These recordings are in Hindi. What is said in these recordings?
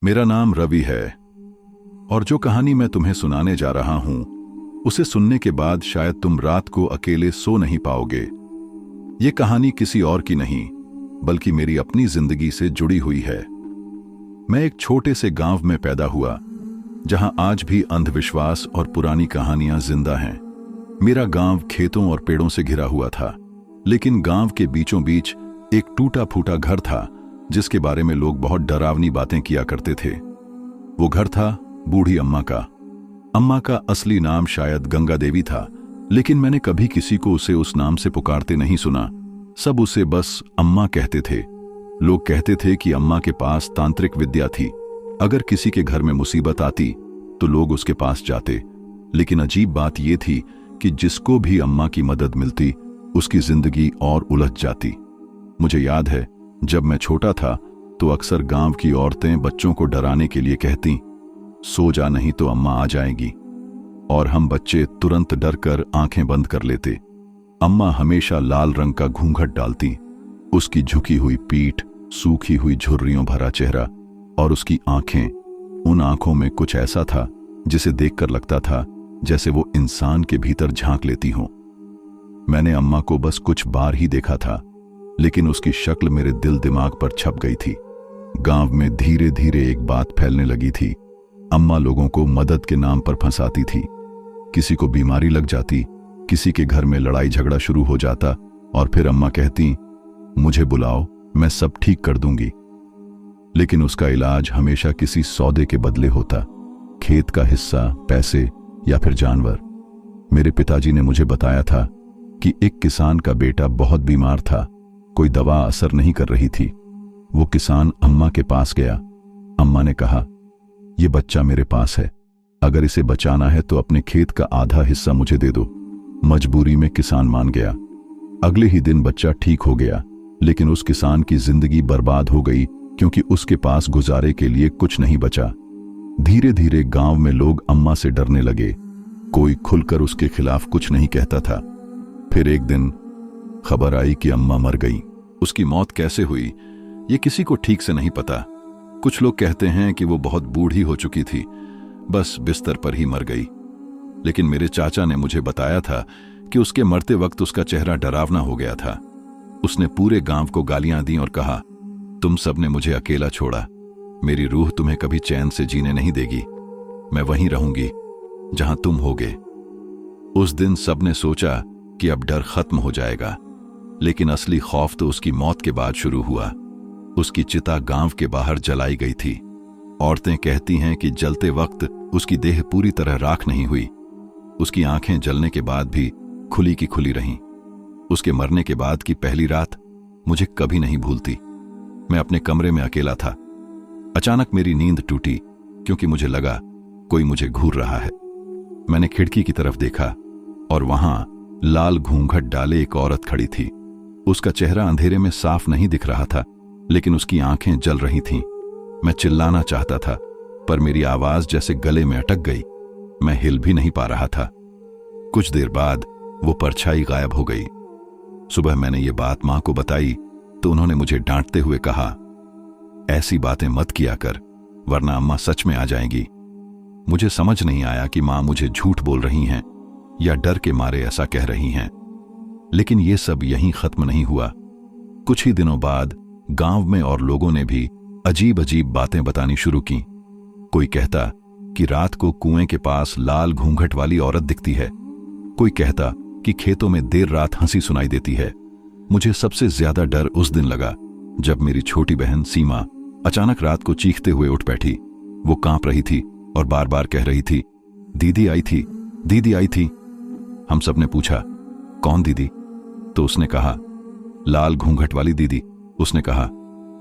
मेरा नाम रवि है और जो कहानी मैं तुम्हें सुनाने जा रहा हूं उसे सुनने के बाद शायद तुम रात को अकेले सो नहीं पाओगे। ये कहानी किसी और की नहीं बल्कि मेरी अपनी जिंदगी से जुड़ी हुई है। मैं एक छोटे से गांव में पैदा हुआ जहां आज भी अंधविश्वास और पुरानी कहानियां जिंदा हैं। मेरा गांव खेतों और पेड़ों से घिरा हुआ था, लेकिन गांव के बीचों बीच एक टूटा फूटा घर था जिसके बारे में लोग बहुत डरावनी बातें किया करते थे। वो घर था बूढ़ी अम्मा का। अम्मा का असली नाम शायद गंगा देवी था, लेकिन मैंने कभी किसी को उसे उस नाम से पुकारते नहीं सुना। सब उसे बस अम्मा कहते थे। लोग कहते थे कि अम्मा के पास तांत्रिक विद्या थी। अगर किसी के घर में मुसीबत आती तो लोग उसके पास जाते, लेकिन अजीब बात यह थी कि जिसको भी अम्मा की मदद मिलती उसकी जिंदगी और उलझ जाती। मुझे याद है जब मैं छोटा था तो अक्सर गांव की औरतें बच्चों को डराने के लिए कहती, सो जा नहीं तो अम्मा आ जाएगी, और हम बच्चे तुरंत डर कर आंखें बंद कर लेते। अम्मा हमेशा लाल रंग का घूंघट डालती। उसकी झुकी हुई पीठ, सूखी हुई झुर्रियों भरा चेहरा और उसकी आंखें, उन आंखों में कुछ ऐसा था जिसे देखकर लगता था जैसे वो इंसान के भीतर झांक लेती हो। मैंने अम्मा को बस कुछ बार ही देखा था, लेकिन उसकी शक्ल मेरे दिल दिमाग पर छप गई थी। गांव में धीरे धीरे एक बात फैलने लगी थी। अम्मा लोगों को मदद के नाम पर फंसाती थी। किसी को बीमारी लग जाती, किसी के घर में लड़ाई झगड़ा शुरू हो जाता और फिर अम्मा कहती, मुझे बुलाओ, मैं सब ठीक कर दूंगी। लेकिन उसका इलाज हमेशा किसी सौदे के बदले होता, खेत का हिस्सा, पैसे या फिर जानवर। मेरे पिताजी ने मुझे बताया था कि एक किसान का बेटा बहुत बीमार था, कोई दवा असर नहीं कर रही थी। वो किसान अम्मा के पास गया। अम्मा ने कहा, ये बच्चा मेरे पास है, अगर इसे बचाना है तो अपने खेत का आधा हिस्सा मुझे दे दो। मजबूरी में किसान मान गया। अगले ही दिन बच्चा ठीक हो गया, लेकिन उस किसान की जिंदगी बर्बाद हो गई क्योंकि उसके पास गुजारे के लिए कुछ नहीं बचा। धीरे धीरे गांव में लोग अम्मा से डरने लगे। कोई खुलकर उसके खिलाफ कुछ नहीं कहता था। फिर एक दिन खबर आई कि अम्मा मर गई। उसकी मौत कैसे हुई ये किसी को ठीक से नहीं पता। कुछ लोग कहते हैं कि वो बहुत बूढ़ी हो चुकी थी, बस बिस्तर पर ही मर गई। लेकिन मेरे चाचा ने मुझे बताया था कि उसके मरते वक्त उसका चेहरा डरावना हो गया था। उसने पूरे गांव को गालियां दी और कहा, तुम सबने मुझे अकेला छोड़ा, मेरी रूह तुम्हें कभी चैन से जीने नहीं देगी। मैं वहीं रहूंगी जहां तुम होगे। उस दिन सबने सोचा कि अब डर खत्म हो जाएगा, लेकिन असली खौफ तो उसकी मौत के बाद शुरू हुआ। उसकी चिता गांव के बाहर जलाई गई थी। औरतें कहती हैं कि जलते वक्त उसकी देह पूरी तरह राख नहीं हुई। उसकी आंखें जलने के बाद भी खुली की खुली रहीं। उसके मरने के बाद की पहली रात मुझे कभी नहीं भूलती। मैं अपने कमरे में अकेला था। अचानक मेरी नींद टूटी क्योंकि मुझे लगा कोई मुझे घूर रहा है। मैंने खिड़की की तरफ देखा और वहां लाल घूंघट डाले एक औरत खड़ी थी। उसका चेहरा अंधेरे में साफ नहीं दिख रहा था, लेकिन उसकी आंखें जल रही थीं। मैं चिल्लाना चाहता था, पर मेरी आवाज जैसे गले में अटक गई। मैं हिल भी नहीं पा रहा था। कुछ देर बाद वो परछाई गायब हो गई। सुबह मैंने ये बात मां को बताई तो उन्होंने मुझे डांटते हुए कहा, ऐसी बातें मत किया कर, वरना अम्मा सच में आ जाएंगी। मुझे समझ नहीं आया कि मां मुझे झूठ बोल रही हैं या डर के मारे ऐसा कह रही हैं। लेकिन ये सब यहीं खत्म नहीं हुआ। कुछ ही दिनों बाद गांव में और लोगों ने भी अजीब अजीब बातें बतानी शुरू की। कोई कहता कि रात को कुएं के पास लाल घूंघट वाली औरत दिखती है। कोई कहता कि खेतों में देर रात हंसी सुनाई देती है। मुझे सबसे ज्यादा डर उस दिन लगा जब मेरी छोटी बहन सीमा अचानक रात को चीखते हुए उठ बैठी। वो कांप रही थी और बार बार कह रही थी, दीदी आई थी, दीदी आई थी। हम सब ने पूछा, कौन दीदी? तो उसने कहा, लाल घूंघट वाली दीदी। उसने कहा,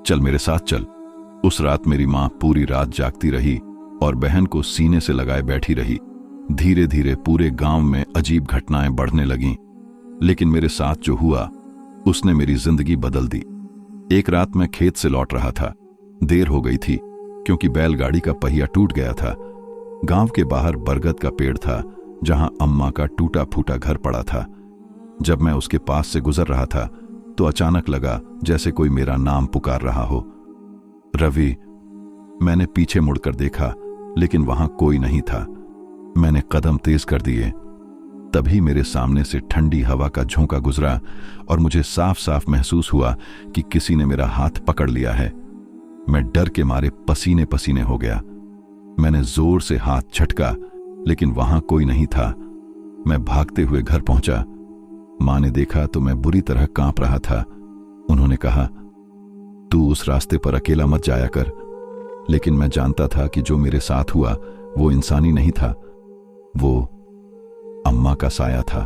चल मेरे साथ चल। उस रात मेरी मां पूरी रात जागती रही और बहन को सीने से लगाए बैठी रही। धीरे धीरे पूरे गांव में अजीब घटनाएं बढ़ने लगीं, लेकिन मेरे साथ जो हुआ उसने मेरी जिंदगी बदल दी। एक रात मैं खेत से लौट रहा था। देर हो गई थी क्योंकि बैलगाड़ी का पहिया टूट गया था। गांव के बाहर बरगद का पेड़ था जहां अम्मा का टूटा फूटा घर पड़ा था। जब मैं उसके पास से गुजर रहा था तो अचानक लगा जैसे कोई मेरा नाम पुकार रहा हो। रवि, मैंने पीछे मुड़कर देखा, लेकिन वहां कोई नहीं था। मैंने कदम तेज कर दिए। तभी मेरे सामने से ठंडी हवा का झोंका गुजरा और मुझे साफ साफ महसूस हुआ कि किसी ने मेरा हाथ पकड़ लिया है। मैं डर के मारे पसीने पसीने हो गया। मैंने जोर से हाथ झटका, लेकिन वहां कोई नहीं था। मैं भागते हुए घर पहुंचा। मां ने देखा तो मैं बुरी तरह कांप रहा था। उन्होंने कहा, तू उस रास्ते पर अकेला मत जाया कर। लेकिन मैं जानता था कि जो मेरे साथ हुआ वो इंसानी नहीं था, वो अम्मा का साया था,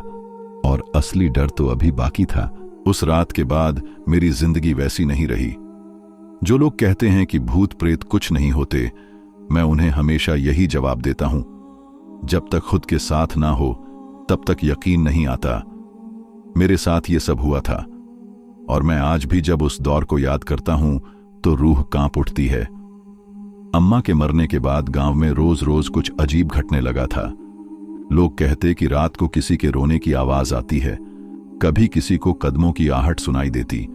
और असली डर तो अभी बाकी था। उस रात के बाद मेरी जिंदगी वैसी नहीं रही। जो लोग कहते हैं कि भूत प्रेत कुछ नहीं होते, मैं उन्हें हमेशा यही जवाब देता हूं, जब तक खुद के साथ ना हो तब तक यकीन नहीं आता। मेरे साथ ये सब हुआ था, और मैं आज भी जब उस दौर को याद करता हूं तो रूह कांप उठती है। अम्मा के मरने के बाद गांव में रोज रोज कुछ अजीब घटने लगा था। लोग कहते कि रात को किसी के रोने की आवाज आती है, कभी किसी को कदमों की आहट सुनाई देती।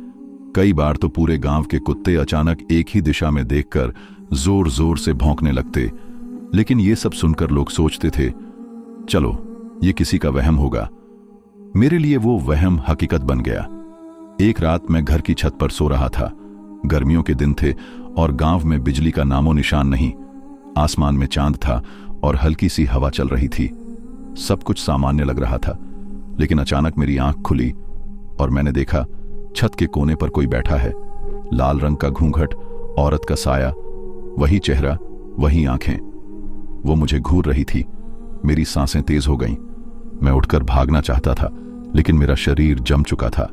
कई बार तो पूरे गांव के कुत्ते अचानक एक ही दिशा में देखकर जोर जोर से भौंकने लगते। लेकिन ये सब सुनकर लोग सोचते थे, चलो ये किसी का वहम होगा। मेरे लिए वो वहम हकीकत बन गया। एक रात मैं घर की छत पर सो रहा था। गर्मियों के दिन थे और गांव में बिजली का नामो निशान नहीं। आसमान में चांद था और हल्की सी हवा चल रही थी। सब कुछ सामान्य लग रहा था, लेकिन अचानक मेरी आंख खुली और मैंने देखा छत के कोने पर कोई बैठा है। लाल रंग का घूंघट, औरत का साया, वही चेहरा, वही आंखें। वो मुझे घूर रही थी। मेरी सांसें तेज हो गईं। मैं उठकर भागना चाहता था, लेकिन मेरा शरीर जम चुका था।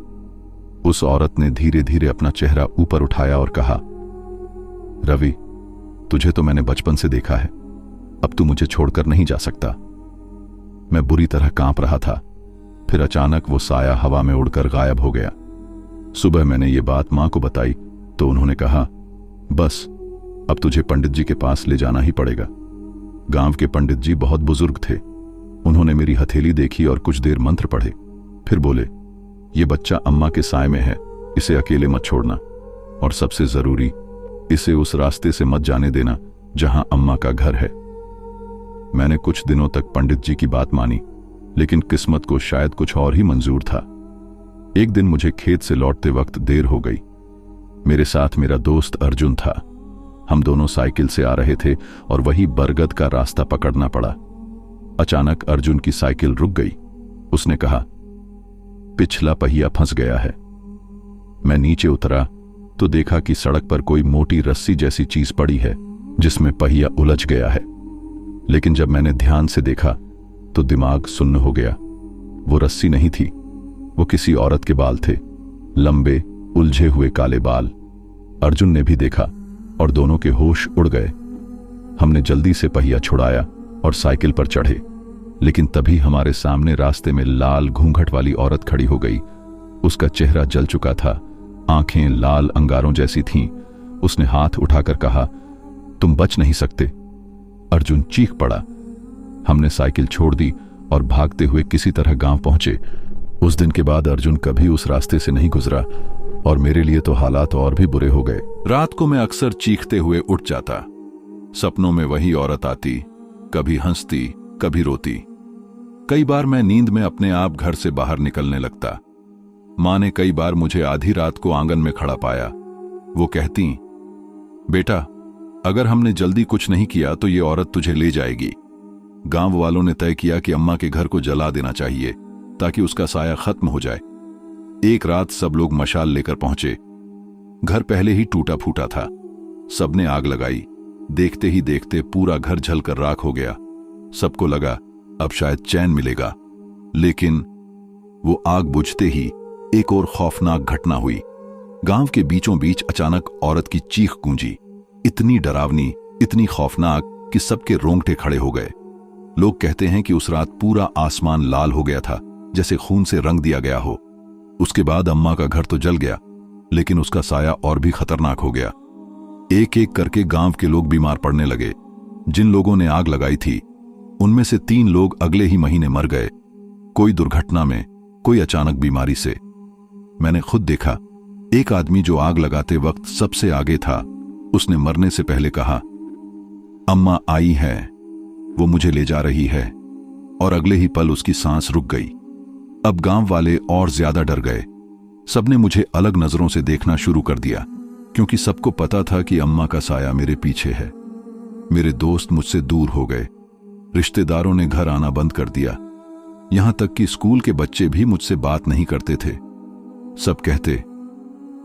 उस औरत ने धीरे धीरे अपना चेहरा ऊपर उठाया और कहा, रवि, तुझे तो मैंने बचपन से देखा है, अब तू मुझे छोड़कर नहीं जा सकता। मैं बुरी तरह कांप रहा था। फिर अचानक वो साया हवा में उड़कर गायब हो गया। सुबह मैंने ये बात मां को बताई तो उन्होंने कहा, बस अब तुझे पंडित जी के पास ले जाना ही पड़ेगा। गांव के पंडित जी बहुत बुजुर्ग थे। उन्होंने मेरी हथेली देखी और कुछ देर मंत्र पढ़े, फिर बोले, ये बच्चा अम्मा के साए में है, इसे अकेले मत छोड़ना, और सबसे जरूरी, इसे उस रास्ते से मत जाने देना जहां अम्मा का घर है। मैंने कुछ दिनों तक पंडित जी की बात मानी, लेकिन किस्मत को शायद कुछ और ही मंजूर था। एक दिन मुझे खेत से लौटते वक्त देर हो गई। मेरे साथ मेरा दोस्त अर्जुन था। हम दोनों साइकिल से आ रहे थे और वही बरगद का रास्ता पकड़ना पड़ा। अचानक अर्जुन की साइकिल रुक गई। उसने कहा, पिछला पहिया फंस गया है। मैं नीचे उतरा तो देखा कि सड़क पर कोई मोटी रस्सी जैसी चीज पड़ी है, जिसमें पहिया उलझ गया है। लेकिन जब मैंने ध्यान से देखा तो दिमाग सुन्न हो गया। वो रस्सी नहीं थी, वो किसी औरत के बाल थे, लंबे उलझे हुए काले बाल। अर्जुन ने भी देखा और दोनों के होश उड़ गए। हमने जल्दी से पहिया छुड़ाया और साइकिल पर चढ़े, लेकिन तभी हमारे सामने रास्ते में लाल घूंघट वाली औरत खड़ी हो गई। उसका चेहरा जल चुका था, आंखें लाल अंगारों जैसी थीं। उसने हाथ उठाकर कहा, तुम बच नहीं सकते। अर्जुन चीख पड़ा। हमने साइकिल छोड़ दी और भागते हुए किसी तरह गांव पहुंचे। उस दिन के बाद अर्जुन कभी उस रास्ते से नहीं गुजरा और मेरे लिए तो हालात और भी बुरे हो गए। रात को मैं अक्सर चीखते हुए उठ जाता। सपनों में वही औरत आती, कभी हंसती, कभी रोती। कई बार मैं नींद में अपने आप घर से बाहर निकलने लगता। मां ने कई बार मुझे आधी रात को आंगन में खड़ा पाया। वो कहती, बेटा, अगर हमने जल्दी कुछ नहीं किया तो ये औरत तुझे ले जाएगी। गांव वालों ने तय किया कि अम्मा के घर को जला देना चाहिए ताकि उसका साया खत्म हो जाए। एक रात सब लोग मशाल लेकर पहुंचे। घर पहले ही टूटा फूटा था। सबने आग लगाई। देखते ही देखते पूरा घर जलकर राख हो गया। सबको लगा अब शायद चैन मिलेगा, लेकिन वो आग बुझते ही एक और खौफनाक घटना हुई। गांव के बीचों बीच अचानक औरत की चीख गूंजी, इतनी डरावनी, इतनी खौफनाक कि सबके रोंगटे खड़े हो गए। लोग कहते हैं कि उस रात पूरा आसमान लाल हो गया था, जैसे खून से रंग दिया गया हो। उसके बाद अम्मा का घर तो जल गया, लेकिन उसका साया और भी खतरनाक हो गया। एक एक करके गांव के लोग बीमार पड़ने लगे। जिन लोगों ने आग लगाई थी, उनमें से 3 लोग अगले ही महीने मर गए, कोई दुर्घटना में, कोई अचानक बीमारी से। मैंने खुद देखा, एक आदमी जो आग लगाते वक्त सबसे आगे था, उसने मरने से पहले कहा, अम्मा आई है, वो मुझे ले जा रही है। और अगले ही पल उसकी सांस रुक गई। अब गांव वाले और ज्यादा डर गए। सबने मुझे अलग नजरों से देखना शुरू कर दिया, क्योंकि सबको पता था कि अम्मा का साया मेरे पीछे है। मेरे दोस्त मुझसे दूर हो गए, रिश्तेदारों ने घर आना बंद कर दिया, यहां तक कि स्कूल के बच्चे भी मुझसे बात नहीं करते थे। सब कहते,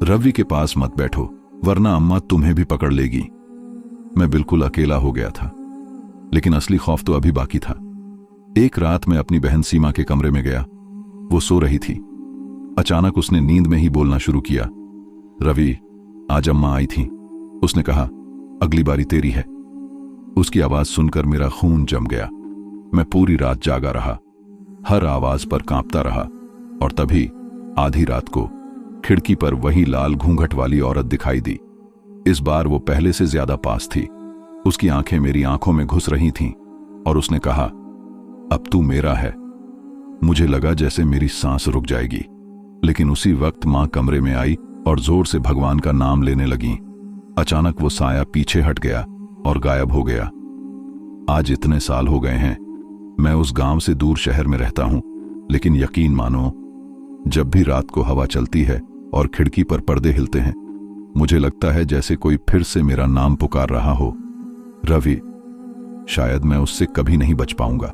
रवि के पास मत बैठो वरना अम्मा तुम्हें भी पकड़ लेगी। मैं बिल्कुल अकेला हो गया था, लेकिन असली खौफ तो अभी बाकी था। एक रात मैं अपनी बहन सीमा के कमरे में गया। वो सो रही थी। अचानक उसने नींद में ही बोलना शुरू किया, रवि, आज अम्मा आई थी, उसने कहा अगली बारी तेरी है। उसकी आवाज सुनकर मेरा खून जम गया। मैं पूरी रात जागा रहा, हर आवाज पर कांपता रहा। और तभी आधी रात को खिड़की पर वही लाल घूंघट वाली औरत दिखाई दी। इस बार वो पहले से ज्यादा पास थी। उसकी आंखें मेरी आंखों में घुस रही थीं और उसने कहा, अब तू मेरा है। मुझे लगा जैसे मेरी सांस रुक जाएगी, लेकिन उसी वक्त मां कमरे में आई और जोर से भगवान का नाम लेने लगी। अचानक वो साया पीछे हट गया और गायब हो गया। आज इतने साल हो गए हैं, मैं उस गांव से दूर शहर में रहता हूं, लेकिन यकीन मानो, जब भी रात को हवा चलती है और खिड़की पर पर्दे हिलते हैं, मुझे लगता है जैसे कोई फिर से मेरा नाम पुकार रहा हो। रवि, शायद मैं उससे कभी नहीं बच पाऊंगा।